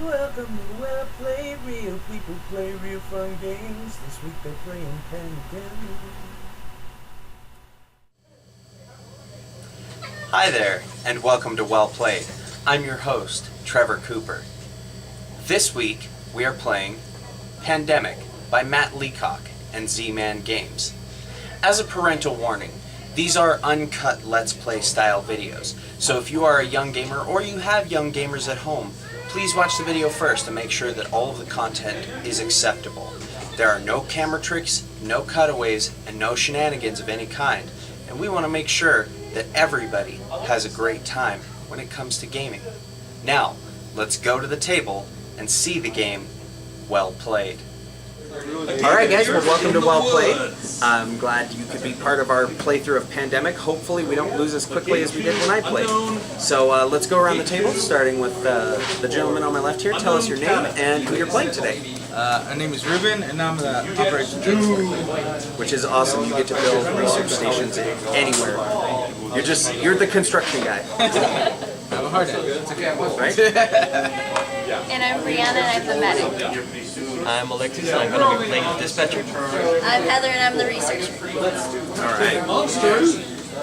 welcome to Well Played. Real people play real fun games. This week they're playing Pandemic. Hi there, and welcome to Well Played. I'm your host, Trevor Cooper. This week, we are playing Pandemic by Matt Leacock and Z-Man Games. As a parental warning, these are uncut Let's Play style videos, so if you are a young gamer or you have young gamers at home, please watch the video first to make sure that all of the content is acceptable. There are no camera tricks, no cutaways, and no shenanigans of any kind, and we want to make sure that everybody has a great time when it comes to gaming. Now, let's go to the table and see the game Well Played. Alright guys, well welcome to Well Played. I'm glad you could be part of our playthrough of Pandemic. Hopefully we don't lose as quickly as we did when I played. So let's go around the table, starting with the gentleman on my left here. Tell us your name and who you're playing today. My name is Ruben, and I'm the operations engineer. Which is awesome, you get to build research stations anywhere. You're the construction guy. I have a hard hat. It's okay. Right? And I'm Brianna and I'm the medic. I'm Alexis and I'm going to be playing the dispatcher. I'm Heather and I'm the researcher.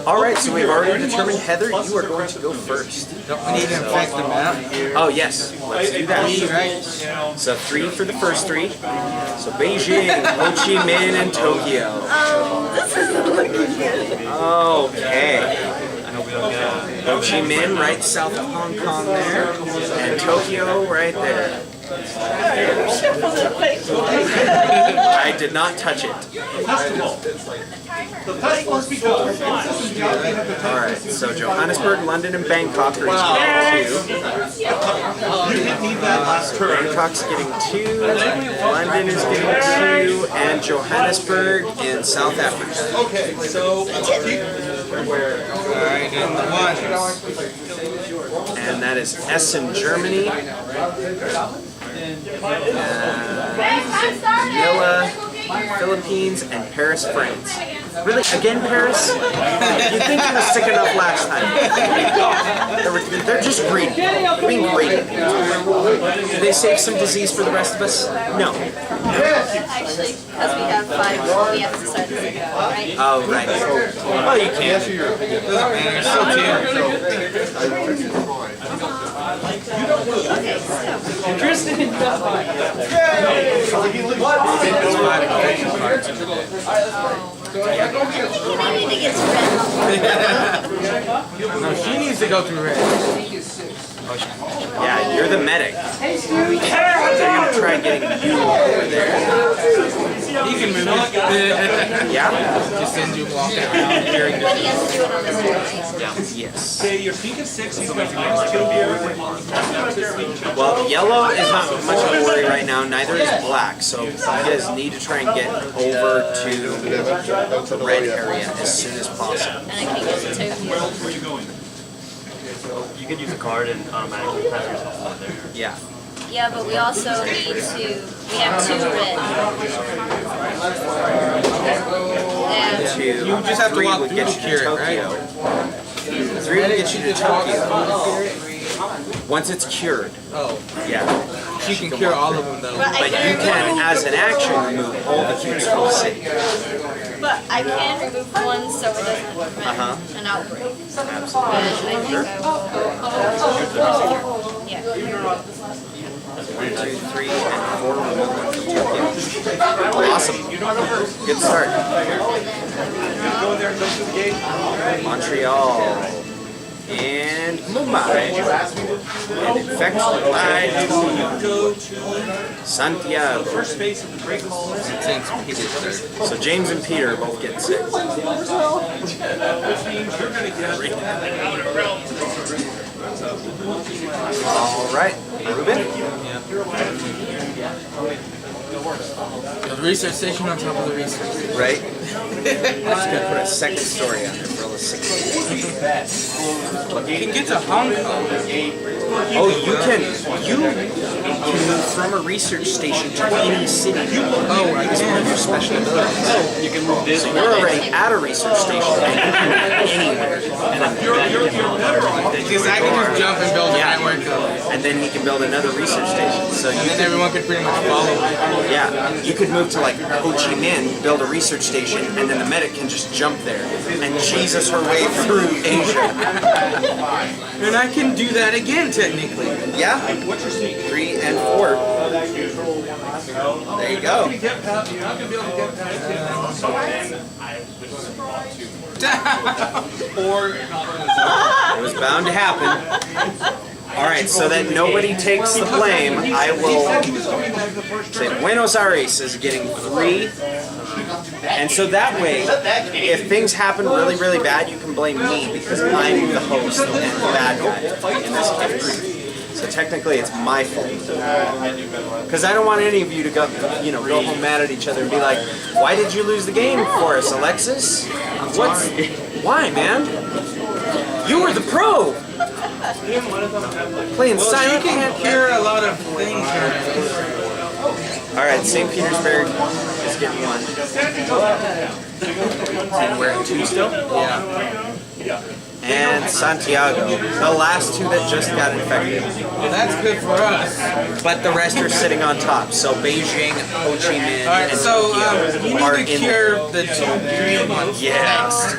Alright, so we've already determined, Heather, you are going to go first. Don't we need to infect the map? Oh yes, let's do that. Right? So 3 for the first 3. So Beijing, Ho Chi Minh, and Tokyo. This isn't looking good. Okay. Ho Chi Minh right south of Hong Kong there, and Tokyo right there. I did not touch it. Alright, so Johannesburg, London, and Bangkok are each getting 2. Bangkok's getting 2, London is getting 2, and Johannesburg in South Africa. Okay, so alright, and the one. And that is Essen, Germany. Manila, Philippines, and Paris, France. Really? Again, Paris? You'd think it was sick enough last time. They're just greedy. They're being greedy. Did they save some disease for the rest of us? No. Actually, because we have 5, we have to start the second one, right? Oh, right. Well, you can't. Doesn't matter, it's still 2. Okay, so. Tristan! We need to get to red. No, she needs to go through red. Yeah, you're the medic. They're going to try getting you over there. He can move it. Yeah? Just send you walking around during But the... he has to do it on his own, right? Yes. Okay, your peak is 6, he's going to kill you. Well, yellow is not much of a worry right now, neither is black, so you guys need to try and get over to the red area as soon as possible. And I can get to Tokyo. Where are you going? You can use a card and automatically pass yourself out there. Yeah. Yeah, but we also need to, we have 2 red. And You just have to 3 walk would through get the you to cure, Tokyo. right? 3 would get you to Tokyo. Once it's cured. Oh, Yeah. she can cure all of them though. But But you can, as an action, remove all the cures from the city. But I can remove one so it doesn't prevent an outbreak. And I think I will. Yeah. 1, 2, 3, and 4 remove one from Tokyo. Awesome. Good start. Go in there and go through the gate. Montreal. And Mumbai. And infect Santiago. First phase of the Great Hall. Since Peter's third. So James and Peter are both getting sick. Alright, Ruben? The research station on top of the research station. Right? Just gonna put a second story on there for all the sick people. You can get to Hong Kong. Oh, you can move from a research station to any city. Oh, I It's one of your can. special abilities. You can move this. So you're already at a research station and you can move anywhere. Because I can just jump and build a network. and then he can build another research station. So And you then everyone could pretty much follow me. yeah, you could move to like Ho Chi Minh, build a research station, and then the medic can just jump there and Jesus her way through Asia. And I can do that again, technically. Yeah, 3 and 4. There you go. It was bound to happen. Alright, so that nobody takes the blame, I will say Buenos Aires is getting 3. And so that way, if things happen really, really bad, you can blame me because I'm the host and the bad guy in this case. So technically, it's my fault. Because I don't want any of you to go, go home mad at each other and be like, "Why did you lose the game for us, Alexis? Why, man? You were the pro." Playing Well, Silent she can Hill. cure a lot of things. All right, St. Petersburg is getting 1. And we're at 2 still. Yeah. And Santiago, the last 2 that just got infected. Well, that's good for us. But the rest are sitting on top. So Beijing, Ho Chi Minh, Alright, and so Tokyo you are need to in cure the 2 green ones. Yes.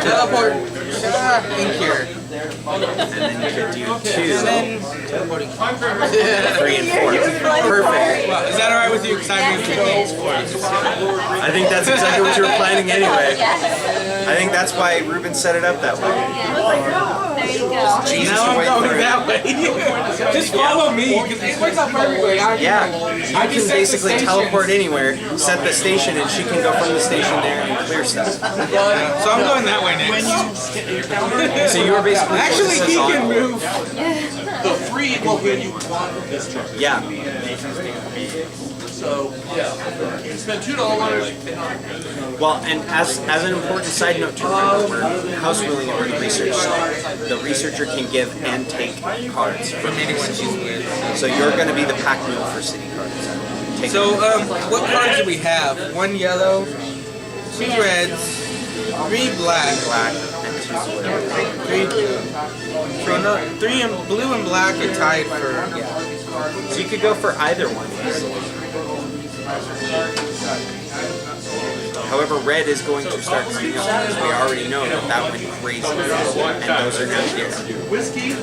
Teleport and cure. And then you could do 2, And then teleporting. 3, and 4. Perfect. Well, is that alright with you? Because I moved 2 games. I think that's exactly what you were planning anyway. I think that's why Ruben set it up that way. There you go. Jesus Now I'm way going through. that way. Just follow me, because it works out perfectly. Yeah, you can basically teleport anywhere, set the station, and she can go from the station there and clear stuff. So I'm going that way next. So you were basically Actually, he can move. The free will give you one discharge. Yeah. So, yeah. You spend $2. Well, and as an important side note to remember, we're house ruling over the research. So the researcher can give and take cards from Anyone she's with. So you're going to be the pack mule for city cards. Take So, what cards do we have? 1 yellow, 2 reds, 3 black, black and 2 blue. 3 blue. So no, 3 and blue and black are tied for. Yeah. So you could go for either one. However, red is going to start coming up because we already know that went crazy, and those are now here. Whiskey.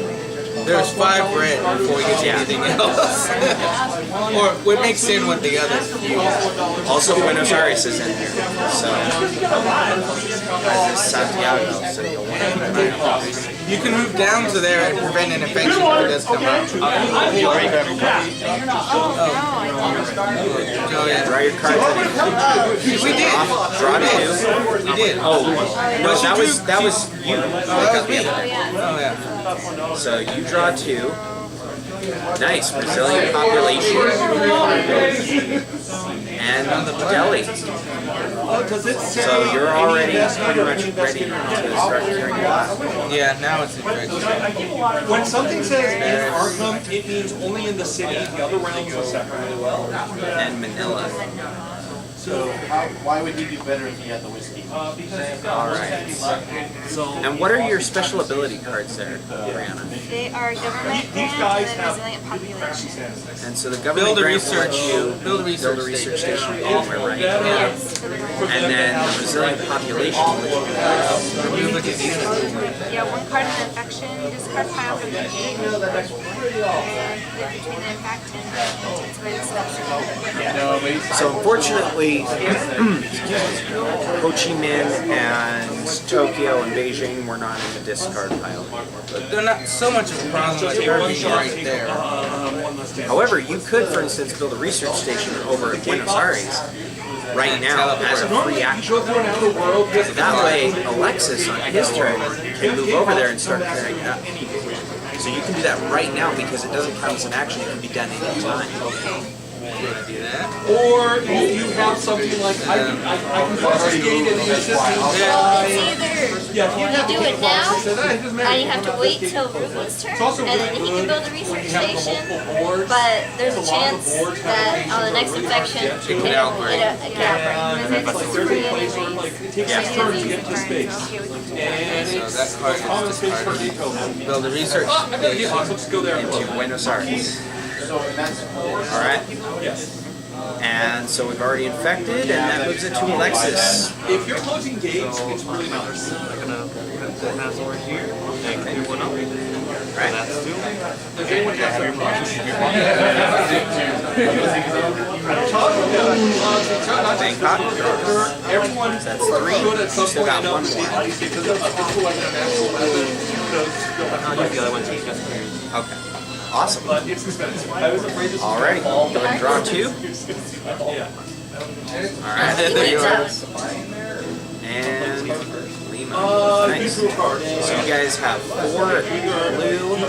There's 5 red before we get to Yeah. anything else. Or what makes in with the other few. Also, Buenos Aires is in there, so as is Santiago, so you'll want to keep an eye on those. You can move down to there and prevent an infection if it does come out. Oh yeah. Draw your cards. We did. Draw 2. We did. Oh, no, that was you. That was me. Yeah. Oh yeah. So you draw 2. Nice, Brazilian population. And Delhi. So you're already pretty much ready to start carrying black. Yeah, now it's infection. When something says in Arkham, it means only in the city. The other realms are separate. And Manila. So, why would he do better if he had the whiskey? Alright. And what are your special ability cards there, Brianna? They are government grants and resilient population. And so the government Build a grant will let research. you Build a research station station. anywhere, right? Yes. For the And then the resilient population, which You look at these. Yeah, 1 card of infection, discard pile from the game, and flip between the impact and intensify the so unfortunately, Ho Chi Minh and Tokyo and Beijing were not in the discard pile. But they're not so much of a problem like her being right there. However, you could, for instance, build a research station over at Buenos Aires right now as a free action. That way, Alexis on his turn can move over there and start carrying it up. So you can do that right now because it doesn't count as an action, it can be done any time. Can't do that. Or if you have something like, I can confiscate any assistance. It's either you do it now, and you have to wait till Ruben's turn, and then he can build a research station, but there's a chance that on the next infection, it can outbreak. Because it's free It takes turns to get to space. So that card is discarded. Build a research station Let's go there. into Buenos Aires. Alright. Yes. And so we've already infected, and that moves it to Alexis. If you're closing gates, it's really nice. I'm gonna put the pass over here and clear one up. Right. That's two. Does anyone have your Bangkok. Everyone That's three. should at some Still point got know one the more. because that's a virtual weapon and actual weapon. I'll use the other one so you guys can use. Okay. Awesome. But it's expensive. I was afraid this was Alrighty. all. Go ahead and draw two. Alright. There you are. And Lima. Nice. So you guys have 4 blue, 2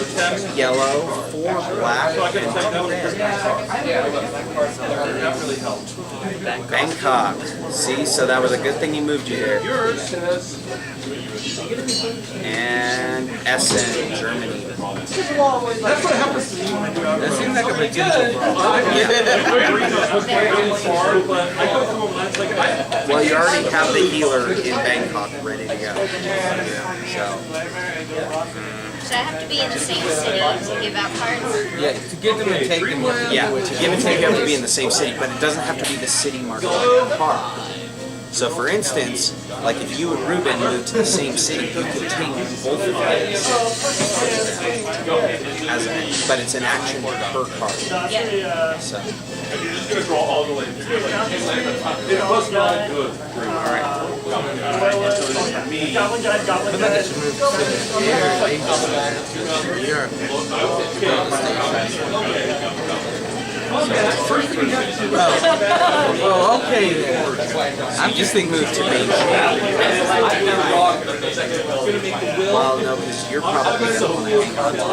yellow, 4 black, and 2 red. That really helped. Bangkok. See, so that was a good thing he moved you there. Yours says. And Essen, Germany. That's what happens to me when I do That seems like a potential problem. Well, you already have the healer in Bangkok ready to go. So, Should I have to be in the same city to give out cards? Yeah, to get them and take them. yeah, to give and take, you have to be in the same city, but it doesn't have to be the city marked on the card. So, for instance, like if you and Ruben moved to the same city, you could take both of those. But it's an action per card. Yeah. So, You're just going to draw all the way. It was not good. Oh, okay then. I'm just thinking move to Beijing. well, no, because you're probably going to want to hang on to this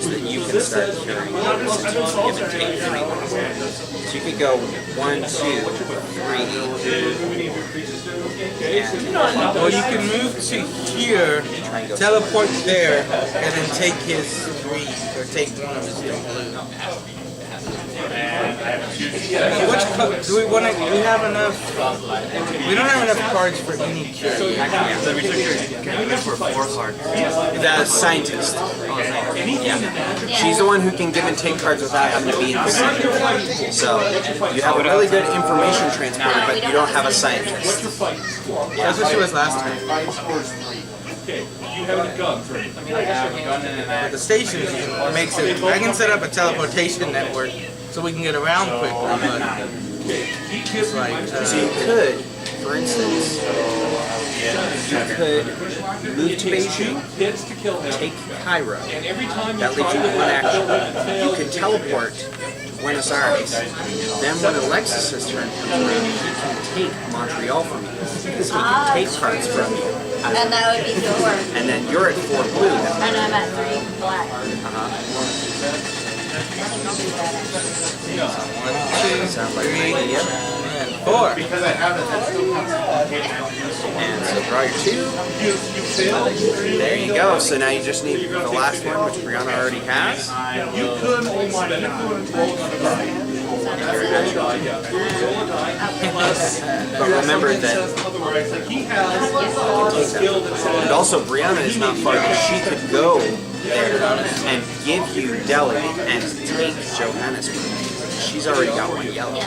so that you can start carrying give and take 3. So you could go 1, 2, 3. Or you can move to here, teleport there, and then take his 3, or take one of his 3 blue. Which do we want to? We have enough. We don't have enough cards for any cure. So we took your can for 4 cards. The scientist. Yeah. She's the one who can give and take cards without having to be in the city. So you have a really good information transporter, but you don't have a scientist. That's what she was last time. Okay, you have any guns? But the station makes it. I can set up a teleportation network so we can get around quickly. But it's like So you could, for instance, you could move to Beijing, take Cairo. That leaves you with 1 action. You can teleport to Buenos Aires. Then when Alexis's turn comes around, he can take Montreal from you. Because he can take cards from you. And that would be 4. And then you're at 4 blue. And I'm at 3 black. Sounds like an idea. and 4. And so draw your 2. There you go. So now you just need the last one, which Brianna already has. You could spend it for But remember that, he has a skill that's and also Brianna is not far, because she could go there and give you Delhi and take Johannesburg. She's already got 1 yellow.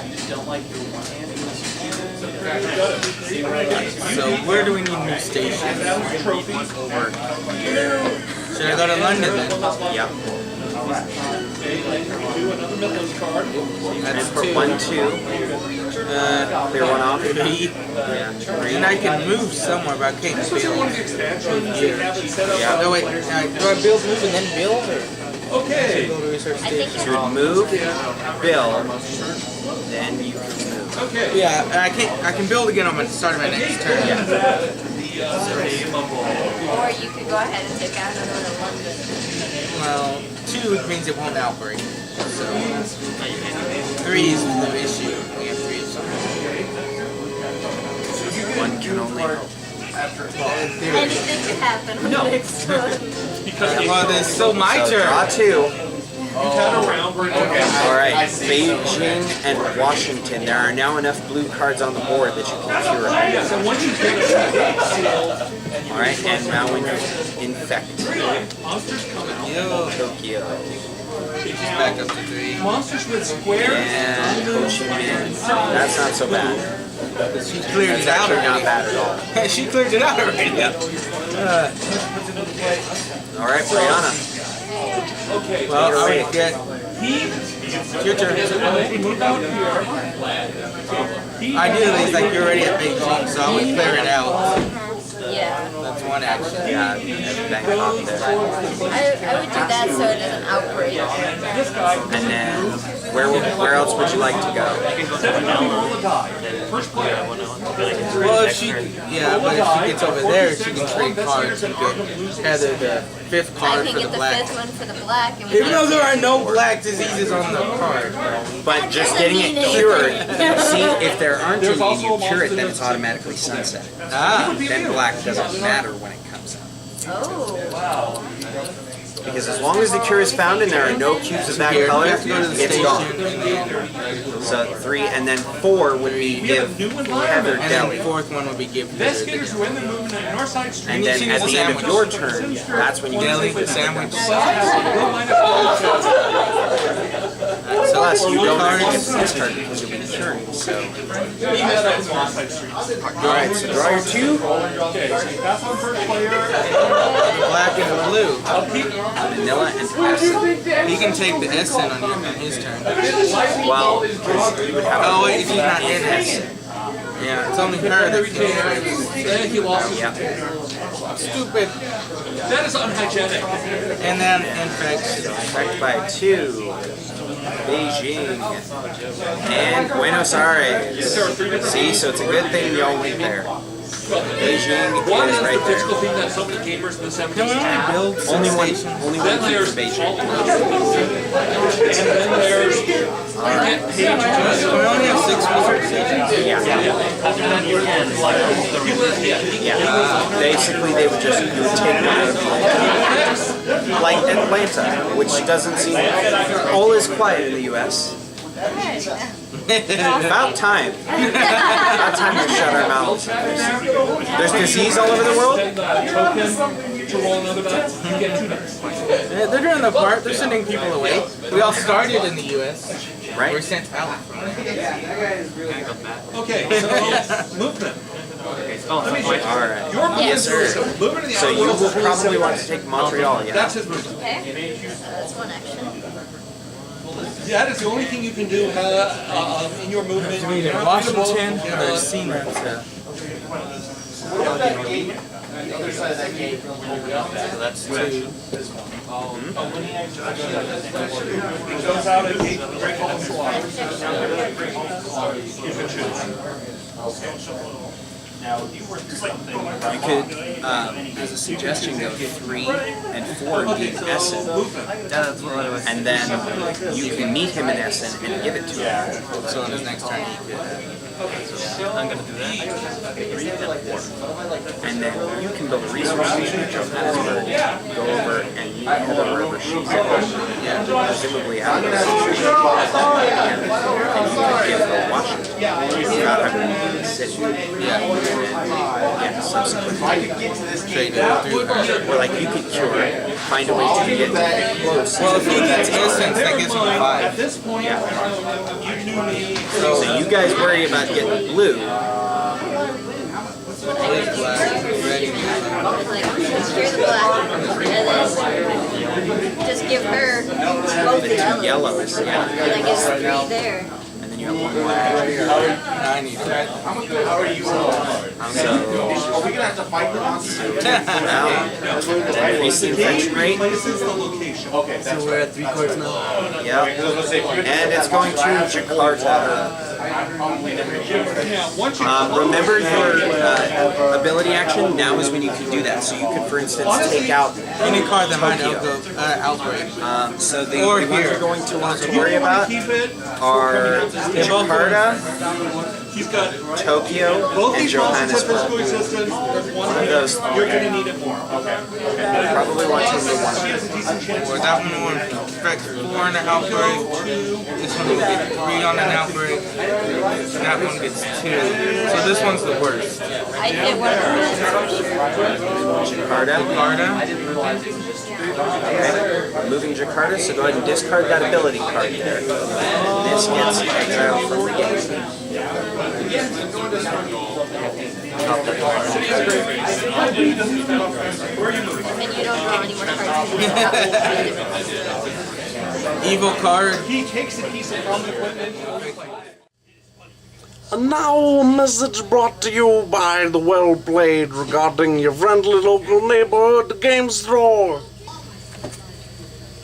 So where do we need new stations? Over. Should I go to London then? Yep. That's For 2. 1, 2. Clear 1 off. 3. Yeah. And I can move somewhere, but I can't build. Yeah. No wait, do I build, move, and then build, or okay. go to research I think station? You would move, build, then you can move. Okay. Yeah, and I can build again on the start of my next turn. Or you could go ahead and take out another one to London. Well, 2 means it won't outbreak. So so 3 is the issue. We have 3 of something. One can only hope. Anything could happen on the next one. Well, then, so my So turn. draw 2. around where Alright, Beijing and Washington. There are now enough blue cards on the board that you can cure it. So once you get it, Alright, and now we infect monsters come out. Yo, Tokyo. back up to 3. Monsters with squares. And Ho Chi Minh. That's not so bad. She cleared That's it out actually not already. bad at all. She cleared it out already. Alright, Brianna. Okay. Well, I would get your turn. He moved out here. Ideally, it's like you're already at Beijing, so I would clear it out. Yeah. That's one action. Yeah, Bangkok there. I would do that so it doesn't outbreak. And then, where else would you like to go? First player. Well, if she, yeah, but if she gets over there, she can trade cards. You could tether the 5th I card can for get the the black. 5th one for the black. And we Even can though there are get no black diseases on the card. But just doesn't getting it mean cured, anything. see, if there aren't any and you cure it, then it's automatically sunset. Ah, Then black doesn't matter when it comes out. Oh. Because as long as the cure is found and there are no cubes of that here, color, we have to go to the it's station, gone. and then, So 3, and then 4 would be give Heather and then Deli. the 4th one would be give Investigators who end the movement at Northside Street. And then at the end of your turn, that's when you Deli, can the sandwich. Plus, you don't have to get this card because you'll be curing, so... Alright, so draw your 2. Okay, so that's on first player. Black and the blue. Vanilla and acid. He can take the Essen on his turn. Well, because you would have Oh wait, she's not in it. Yeah, it's only her that can. Then he lost his Yeah. Stupid. That is unhygienic. And then infect. Infect by 2. Beijing. And Buenos Aires. See, so it's a good thing y'all went there. Beijing One is is right the physical there. thing that so many gamers in the 70s Can we only had. build Only one stations? cube Then for there's Beijing. and then there's Internet page. We only have 6 wizard stations. Yeah. Yeah. Basically, they would just, you would take one like Atlanta, which doesn't seem, all is quiet in the U.S. About time. About time to shut our mouths. There's disease all over the world. Send a token to roll another die. You get 2 dice. Yeah, they're doing the part. They're sending people away. We all started in the U.S. Right? We're sent out. Okay, so movement. Alright. Your movement Yes, sir. is movement in the So you outer will world. probably want to take Montreal, yeah? That's his movement. Okay. That's one action. That is the only thing you can do in your movement. Either Washington or Siemens. That's Goes out at 8, break all the slot. You can choose. You could, as a suggestion, go 3 and 4 and give Essen. And then you can meet him in Essen and give it to him. So on his next turn, he could. I'm gonna do that. And then you can build a resource station from Hattiesburg, go over and meet Heather wherever she's at. Presumably out of the situation. And you can give her Washington without having to leave the city. Yeah. Yeah, subsequently. Trade it through her. Or like you could cure, find a way to get close. Well, if he gets Essence, that gives him 5. At this point, you do need. So you guys worry about getting blue. Black, ready. Like, cure the black. And then just give her both the yellows. Yellows, yeah. And that gives 3 there. And then you have 1 more. I need it. So, Are we gonna have to fight the monsters? increase the infection rate. Okay, that's We're at 3 quarters now. Yep. And it's going to Jakarta. Remember your ability action? Now is when you can do that. So you could, for instance, take out Any card that might Tokyo. outbreak. So the Or ones you're here. going to want to worry about are Jakarta, He's got Tokyo, both and these monsters have physical Johannesburg. existence. One of those You're gonna need it more. Okay. probably want to do one. Or that one gets 4 on an outbreak. This one will get 3 on an outbreak. That one gets 2. So this one's the worst. I hit one of the reds for sure. Jakarta. Okay. Moving Jakarta, so go ahead and discard that ability card there. This gets exiled from the game. And you don't draw any more cards. Evil card. He takes a piece of common equipment. And now a message brought to you by the Well Played regarding your friendly local neighborhood game store.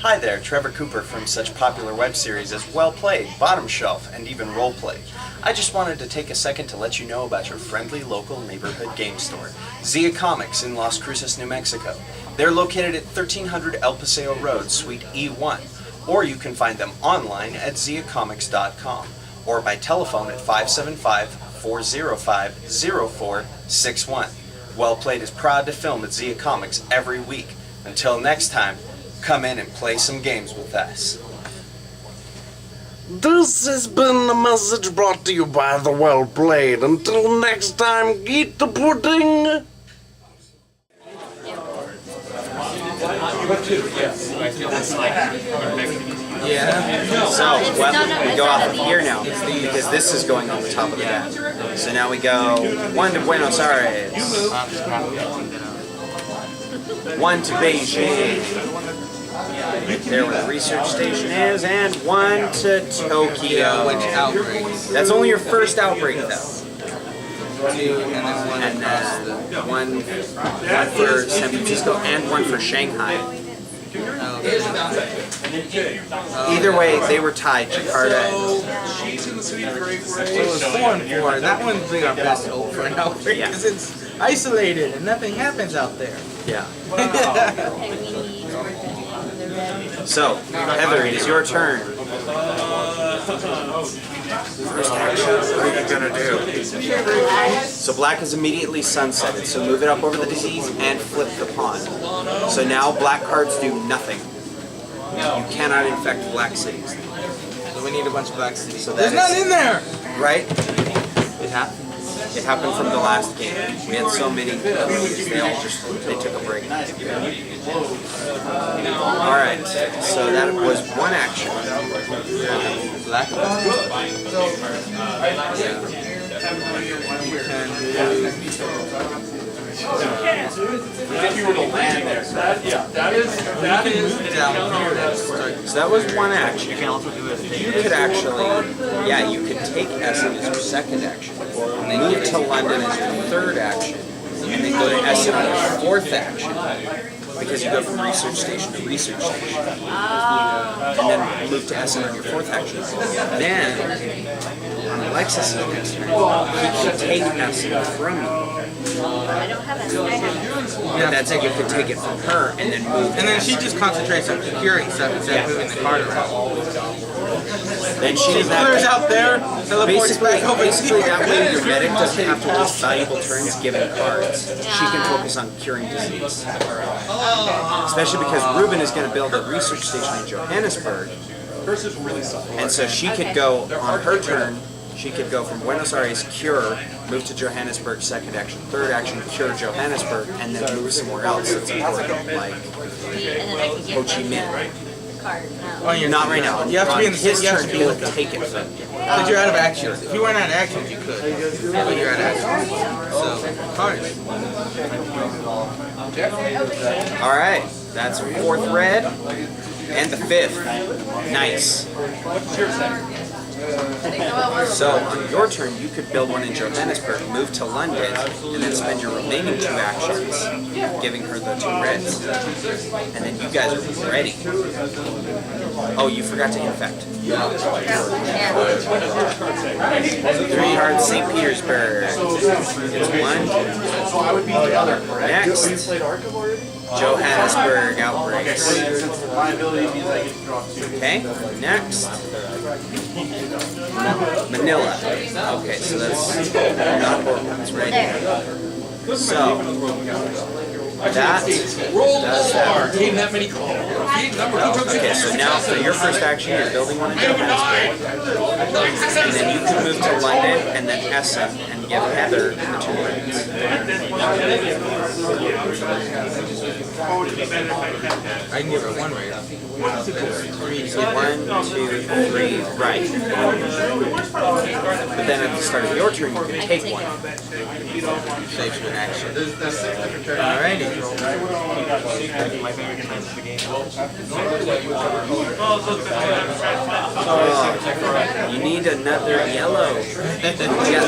Hi there, Trevor Cooper from such popular web series as Well Played, Bottom Shelf, and even Roleplay. I just wanted to take a second to let you know about your friendly local neighborhood game store, Zia Comics in Las Cruces, New Mexico. They're located at 1300 El Paseo Road, Suite E1, or you can find them online at ziacomics.com or by telephone at 575-405-0461. Well Played is proud to film at Zia Comics every week. Until next time, come in and play some games with us. This has been a message brought to you by the Well Played. Until next time, eat the pudding! Yeah. So, It's well, not a- we it's go not off a of lead. here now, because this is going on the top of the deck. So now we go 1 to Buenos Aires, 1 to Beijing, right there where the research station is, and 1 to Tokyo. Which outbreaks? That's only your first outbreak, though. 2 and then 1 And across the. one for San Francisco and 1 for Shanghai. Either way, they were tied, Jakarta. She's in the city for a So it was 4 and 4. That one's being our best hope for an outbreak Yeah. because it's isolated and nothing happens out there. Yeah. Okay, we need the red. So, Heather, it is your turn. First action, what are you gonna do? So black is immediately sunsetted, so move it up over the disease and flip the pawn. So now black cards do nothing. You cannot infect black cities, So we need a bunch of black cities. So There's that none is- in there! right? It happened. It happened from the last game. We had so many, they took a break. Alright, so that was 1 action. Black. If you were to land there, that is Down here. That's So that was 1 action. You can also do it. You could actually, yeah, you could take Essen as your second action, move to London as your third action, and then go to Essen on your 4th action, because you go from research station to research station, and then move to Essen on your 4th action. Then, on Alexis' next turn, he can take Essen from you. I don't have it. I have it. But that's it, you could take it from her and then move to And then she Essen. just concentrates on curing stuff instead of moving the card around. Then she does Clears that. out there, teleports Basically, back over basically here. that way your medic doesn't have to waste valuable turns giving cards. She can focus on curing disease. Especially because Ruben is going to build a research station in Johannesburg. And so she could go, on her turn, she could go from Buenos Aires, cure, move to Johannesburg, second action, third action, cure Johannesburg, and then move somewhere else that's important, like And then I can Ho get Chi my Minh. card. On your Not right now. You have to be in the On his you have turn, to be he'll with take it from you. Because you're out of actions. If you weren't out of actions, you could. But you're out of actions. So, cards. Alright, that's 4th red, and the 5th. Nice. So on your turn, you could build one in Johannesburg, move to London, and then spend your remaining 2 actions giving her the 2 reds. And then you guys are ready. Oh, you forgot to infect. 3 cards, St. Petersburg. It's 1. Next, Johannesburg outbreaks. Okay, next. Manila. Okay, so that's not hormones, right? So, that does that. Game that many calls. Okay, so now for your first action, you're building one in Johannesburg. And then you can move to London and then Essen and give Heather the 2 reds. I can give her 1 red. 1, 2, 3, right. But then at the start of your turn, you can take 1. Saves you an action. Alrighty. My favorite time of the game. You need another yellow. You got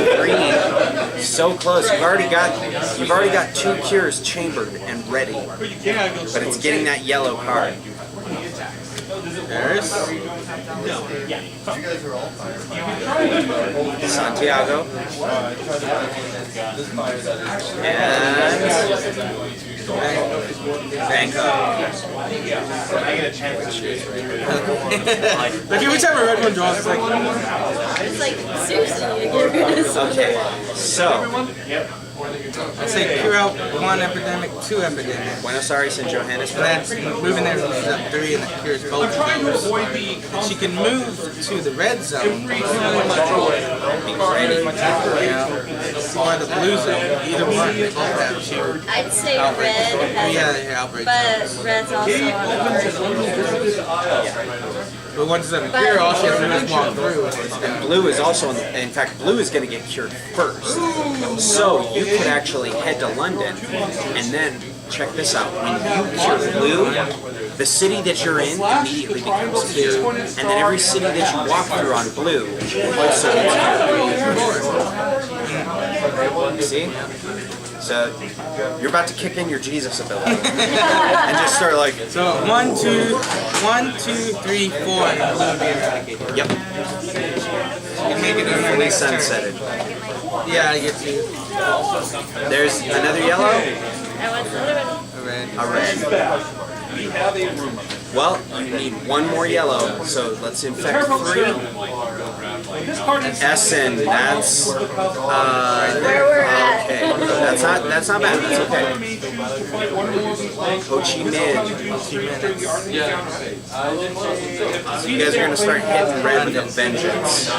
3. So close. You've already got 2 cures chambered and ready. But it's getting that yellow card. There's Santiago. And Bangkok. like every time a red one draws, it's like It's like, seriously, you get rid of something. Okay, so I say cure out 1 epidemic, 2 epidemic. Buenos Aires and So Johannesburg. that's moving there is up 3 and that cures both of those. She can move to the red zone. Be ready. Or the blue zone. Either one. They both have cure. I'd say red Yeah, has, they have outbreak. but red's also But once it's on the cure, all she has to do is walk through. And blue is also, in fact, blue is going to get cured first. So you could actually head to London and then check this out. When you cure blue, the city that you're in immediately becomes cured. And then every city that you walk through on blue also gets cured. See? So you're about to kick in your Jesus ability and just start like. So 1, 2, 3, 4, and blue will be eradicated. Yep. You can make it in the Fully next turn. sunsetted. Yeah, I get you. There's another yellow. I want a red. A red. A red. Well, you need 1 more yellow, so let's infect 3. Essen, that's Where we're at. okay. That's not bad. That's okay. Ho Chi Minh. So you guys are gonna start hitting red with a vengeance.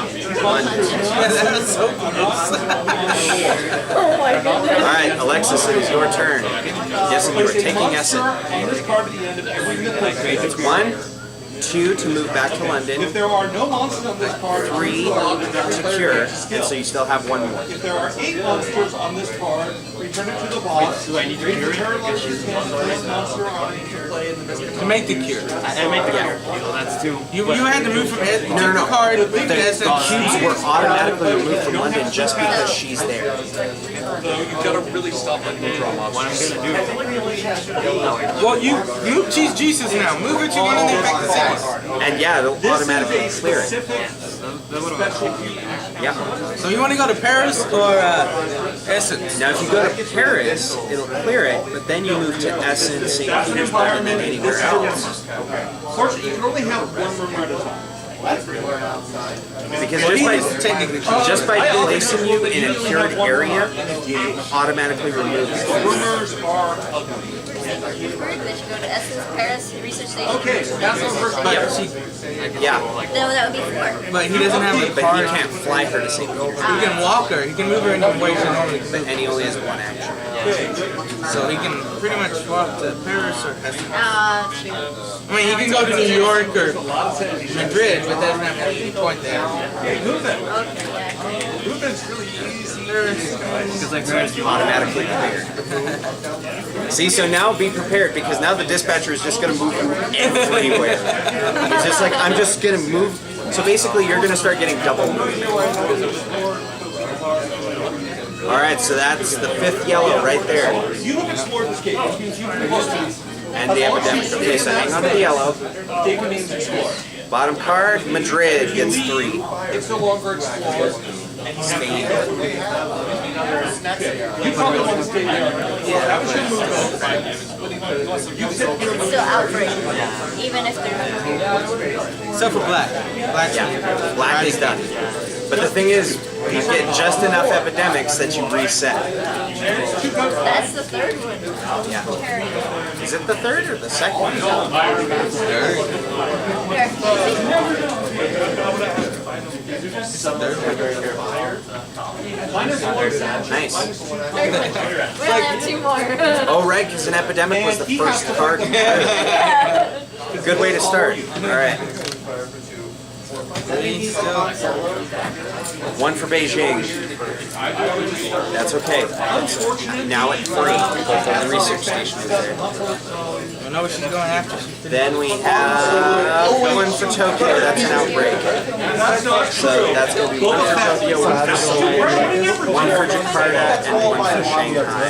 London. That's so close. Oh my goodness. All right, Alexis, it is your turn. Guessing you are taking Essen. It's 1, 2 to move back to London. If there are no monsters on this card, 3 to cure, and so you still have 1 more. if there are 8 monsters on this card, return it to the boss. Do I need to cure it? Paralyze this monster on it to play in the middle. To make the cure. I make the cure. That's 2. You had to move from Ed. No. The card. The cubes were automatically removed from London just because she's there. You've got to really stop letting them draw What I'm monsters. gonna do. Well, you move Cheese Jesus now. Move her to one of the infected cities. And yeah, it'll automatically clear it. Yeah. So you want to go to Paris or Essen? Now if you go to Paris, it'll clear it, but then you move to Essen, St. Petersburg, and then anywhere else. Fortunately, you can only have 1 room at a time. Because Technically, just by placing you in a cured area, you automatically remove it. Rumors are ugly. They should go to Essen, Paris, research station. Okay, that's our first but Yeah, No, that would be 4. but he doesn't have a but he card. can't fly her to St. Petersburg, He can walk her. He can move her in the way she normally and moves. he only has 1 action. So he can pretty much walk to Paris or Essen. True. I mean, he can go to New York or Madrid, but doesn't have any point there. Movement's really easy. Automatically cleared. See, so now be prepared because now the dispatcher is just going to move you everywhere. He's just like, I'm just going to move So basically, you're gonna start getting double movement. All right, so that's the 5th yellow right there. You have explored this game. And the epidemic. Okay, so hang on to the yellow. Bottom card, Madrid gets 3. It's no longer explored. Spain. You probably want to stay there. That was your move. It's still outbreak, even if they're. Except for black. Black's Yeah, black is done. But the thing is, you get just enough epidemics that you reset. That's the 3rd one. Yeah. Carry. Is it the 3rd or the 2nd? Nice. We only have 2 more. Oh, right, because an epidemic was the first card. Good way to start. All right. 1 for Beijing. That's okay. It's now at 3. The research station is there. I know what she's going after. Then we have 1 for Tokyo. That's an outbreak. So that's going to be 1 for Tokyo, 1 for Seoul, 1 for Jakarta, and 1 for Shanghai.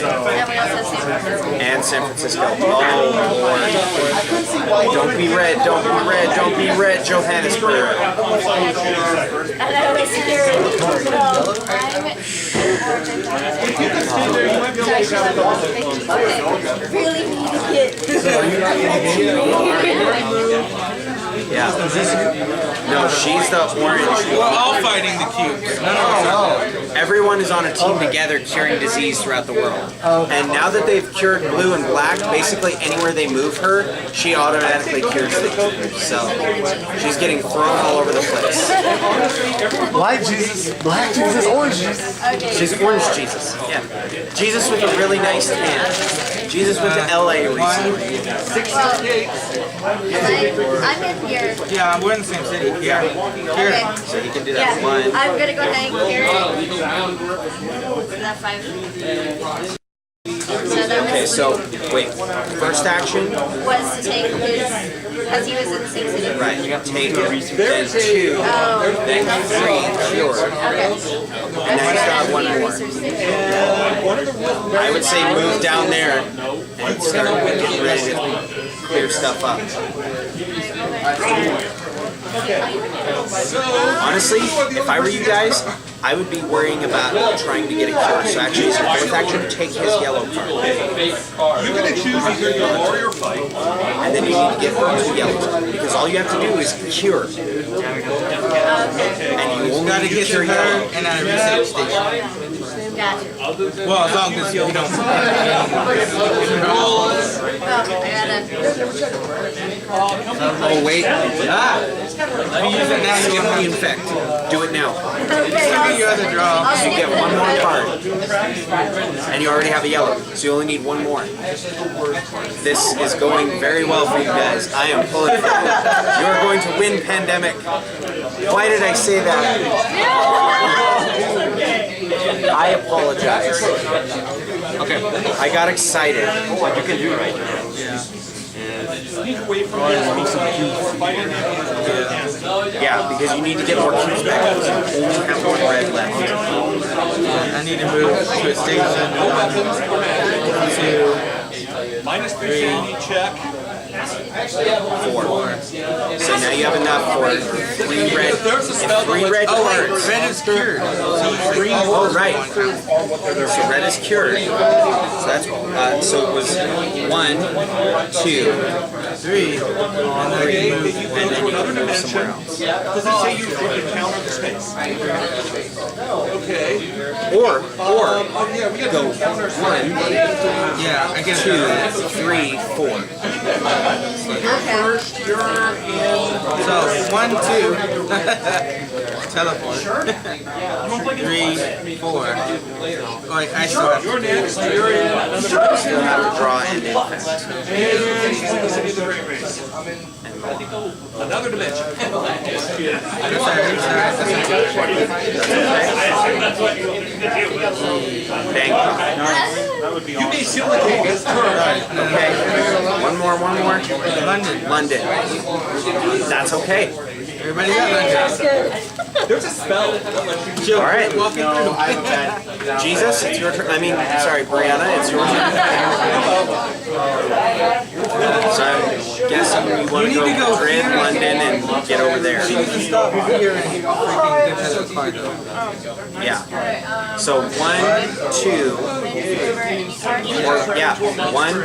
And San Francisco. Oh, boy. Don't be red, don't be red, don't be red, Johannesburg. And I was scared. Really need to get. Yeah. No, she's the orange. We're all fighting the cubes. None of us are. Everyone is on a team together curing disease throughout the world. And now that they've cured blue and black, basically anywhere they move her, she automatically cures things. So she's getting thrown all over the place. White Jesus, black Jesus, orange Jesus. She's orange Jesus. Yeah. Jesus with a really nice tan. Jesus went to LA recently. I'm in here. Yeah, we're in the same city. Yeah. Here. Okay. So you can do Yeah, that one. I'm gonna go ahead and carry it. Is that 5? Okay, so wait. First action, Was to take his, because he was in the same city. right? Take it. Then 2. Then 3. Cure. Okay. And now you still have 1 more. Research station. I would say move down there and start getting ready to clear stuff up. Honestly, if I were you guys, I would be worrying about trying to get a cure. So actually, as your 4th action, take his yellow card. You're going to choose either your warrior fight. And then you need to get 2 yellows. Because all you have to do is cure. And you only Gotta need to get cure to her yellow. and at a research station. Gotcha. Well, as long as you don't. Oh, I Oh, wait. Ah! You use it now, you Skip get the one. infect. Do it now. gotta. Okay, You have to draw. You get 1 more card. And you already have a yellow. So you only need 1 more. This is going very well for you guys. I am pulling for you. You are going to win Pandemic. Why did I say that? I apologize. Okay. I got excited. What you can do right now. Yeah, because you need to get more cubes back. You only have 1 red left. I need to move to a station. 1, 2, Minus 3 check. 4. So now you have enough for 3 red. And 3 red Oh wait, cards. red is cured. So green Oh, right. So red is cured. So that's so it was 1, 2, 3. and then you can move somewhere else. Does it say you encounter the space? Okay. Or Yeah, we got go to encounter 1, Yeah, I get 2, 2. 3, 4. first. You're in. So 1, 2. Teleport. 3, 4. Oh, wait, I still have You're next. You're in. Still have to draw and infect. Another dimension. Bangkok. You may seal the cake as turn. Okay. One more. London. That's okay. Everybody got London. There's a spell. All right. Walking through. Jesus, it's your turn. I mean, sorry, Brianna, it's your turn. So I'm guessing we want to go Madrid, London, and get over there. Stop here and freaking get that card though. Yeah. So 1, 2, or yeah, 1, 2,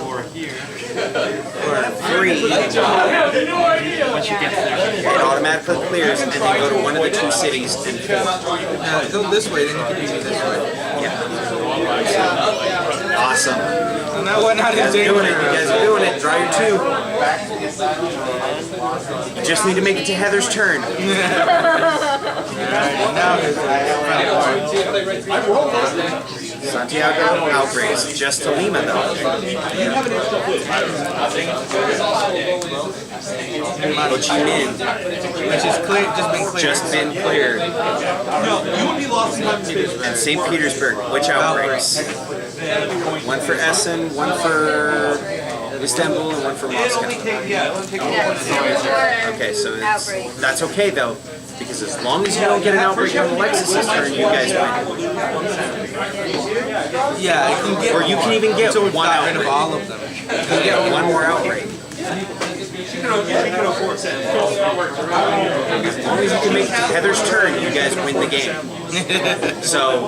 or 3. Once you get there. It automatically clears, and then go to one of the 2 cities and fill. Go this way, then you can do this way. Yeah. Awesome. So now what? Not You guys his are doing it. You danger. guys are doing it. Draw your 2. You just need to make it to Heather's turn. Now his Santiago outbreaks just to Lima though. Ho Chi Minh which is clear, just been cleared. just been cleared. No, you would be lost in time space. And St. Petersburg, which outbreaks? One for Essen, one for Istanbul, and one for Moscow. Okay, so it's, that's okay though, because as long as you don't get an outbreak on Alexis's turn, you guys win. Yeah, you can get Or you can even get one got rid of outbreak. all of them. You can get one more outbreak. As long as you can make it to Heather's turn, you guys win the game. So,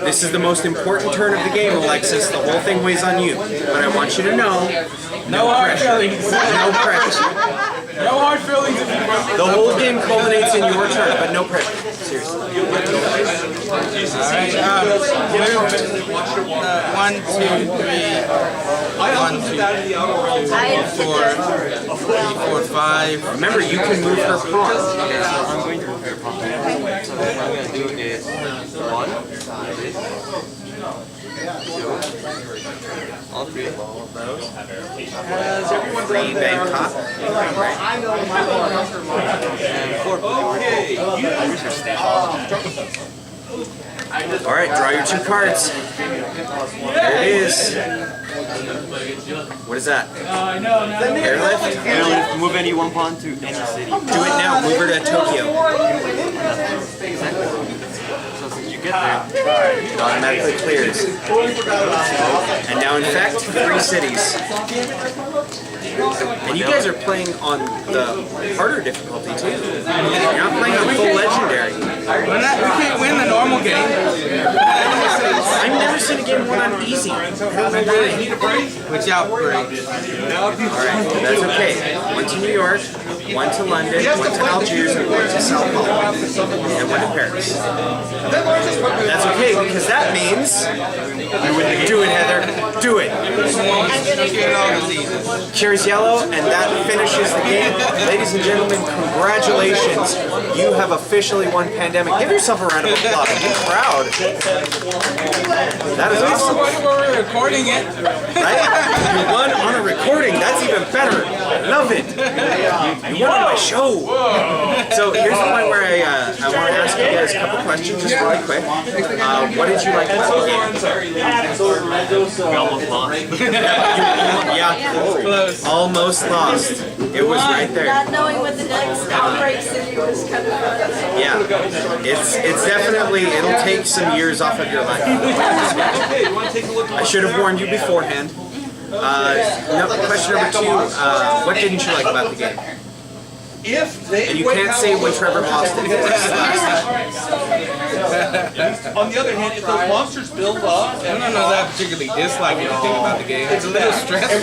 this is the most important turn of the game, Alexis. The whole thing weighs on you. But I want you to know, No hard feelings. no pressure. No hard feelings if you want. The whole game culminates in your turn, but no pressure. Seriously. Alright, 1, 2, 3. 1, 2, 3, 4, 4, 5. Remember, you can move her pawn. I'm going to prepare properly. So what I'm going to do is 1, all 3 of those. Has everyone Three Bangkok. and 4. Okay, All right, draw your 2 cards. There it is. What is that? Airlift? Airlift, move any 1 pawn to any city. Do it now. Move her to Tokyo. So since you get there, It automatically clears. And now infect 3 cities. And you guys are playing on the harder difficulty too. You're not playing on full legendary. We can't win the normal game. I've never seen a game won on easy. I don't know why. Which outbreak? Alright, that's okay. 1 to New York, 1 to London, 1 to Algiers, and 1 to Sao Paulo. And 1 to Paris. That's okay, because that means... Do it, Heather. Do it. Cures yellow, and that finishes the game. Ladies and gentlemen, congratulations. You have officially won Pandemic. Give yourself a round of applause. Be proud. That is awesome. We're recording it. Right? You won on a recording. That's even better. Love it. You won on my show. So here's the point where I want to ask you guys a couple questions just really quick. What did you like about the game? we almost lost. Yeah, almost lost. It was right there. Not knowing what the next outbreak city was coming from. Yeah, it's definitely, it'll take some years off of your life. I should have warned you beforehand. Question number 2, what didn't you like about the game? if they And you can't say when Trevor lost it. on the other hand, if those monsters build up, I don't know that I particularly dislike anything about the game. It's a little stressful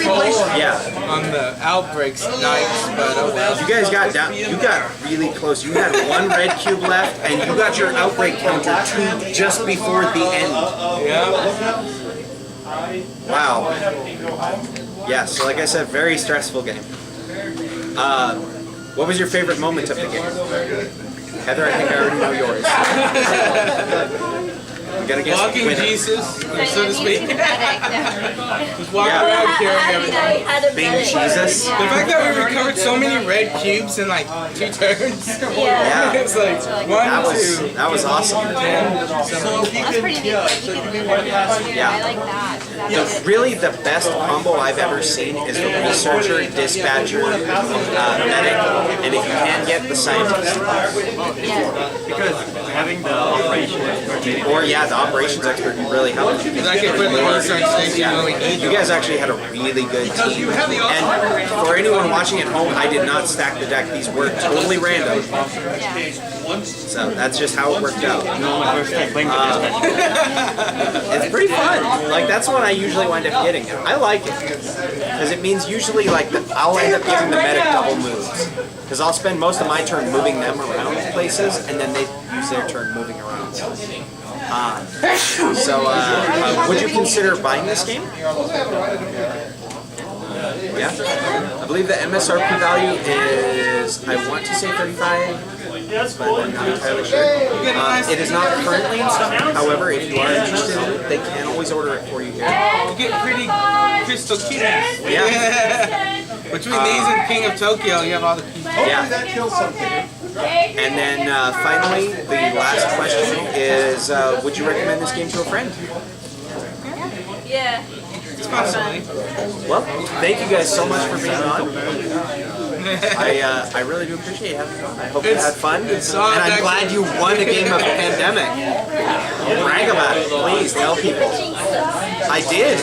Yeah. on the outbreaks nights, but oh well. You guys got down, you got really close. You had 1 red cube left, and you got your outbreak counter 2 just before the end. Yeah. Wow. Yeah, so like I said, very stressful game. What was your favorite moment of the game? Heather, I think I already know yours. You gotta guess the Walking winner. Jesus, so to speak. Just walk Yeah. around How carrying do you everything. know you had a Being medic? Jesus. The fact that we recovered so many red cubes in like 2 turns. Yeah. It's like That 1, was 2. that was awesome. So he That's could, pretty neat. yeah, Like, so you if can we move want it to pass around. it, Yeah. I like that. That's Really, the best combo I've ever seen is the researcher, dispatcher, medic, and if you can get the scientist. yeah. Because having the operation expert Or yeah, the operations expert can really help. Because I can put the research station when we need You them. guys actually had a really good team. And for anyone watching at home, I did not stack the deck. These were totally random. So that's just how it worked out. first time playing the dispatch. It's pretty fun. Like that's what I usually wind up getting. I like it because it means usually like I'll end up giving the medic double moves because I'll spend most of my turn moving them around places and then they use their turn moving around. Would you consider buying this game? Yeah, I believe the MSRP value is, I want to say 35, but I'm not entirely sure. It is not currently in stock. However, if you are interested in it, they can always order it for you here. You get pretty crystal keys. Yeah. Between these and King of Tokyo, you have all the keys. Yeah. that kills something. And then finally, the last question is, would you recommend this game to a friend? Yeah. Possibly. Well, thank you guys so much for being on. I really do appreciate having you on. I hope you had fun. And I'm glad you won a game of Pandemic. Brag about it, please. Tell people. I did.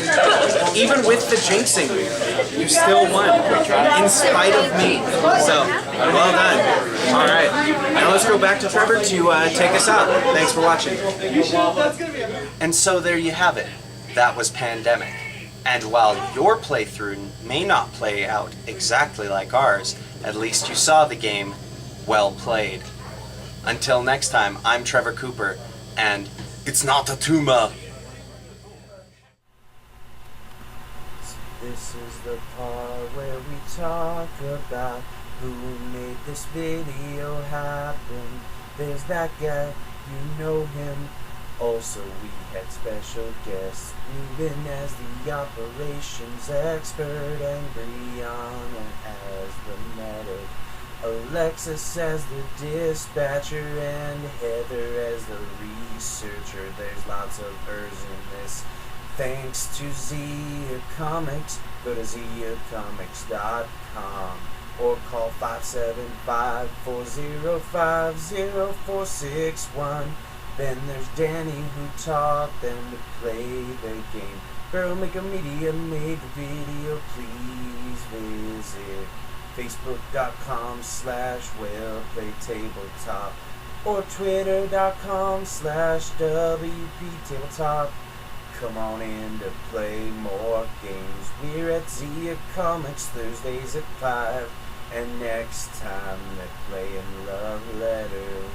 Even with the jinxing, you still won. In spite of me. So, well done. All right. Now let's go back to Trevor to take us out. Thanks for watching. And so there you have it. That was Pandemic. And while your playthrough may not play out exactly like ours, at least you saw the game well played. Until next time, I'm Trevor Cooper, and it's not a tumor. This is the part where we talk about who made this video happen. There's that guy, you know him. Also, we had special guests, Ruben as the operations expert, and Brianna as the medic, Alexis as the dispatcher, and Heather as the researcher. There's lots of ers in this. Thanks to Zia Comics. Go to ziacomics.com or call 575-405-0461. Then there's Danny who taught them to play the game. Girl Maker Media made the video. Please visit facebook.com/wellplaytabletop or twitter.com/WPTabletop. Come on in to play more games. We're at Zia Comics Thursdays at 5. And next time they're playing Love Letters.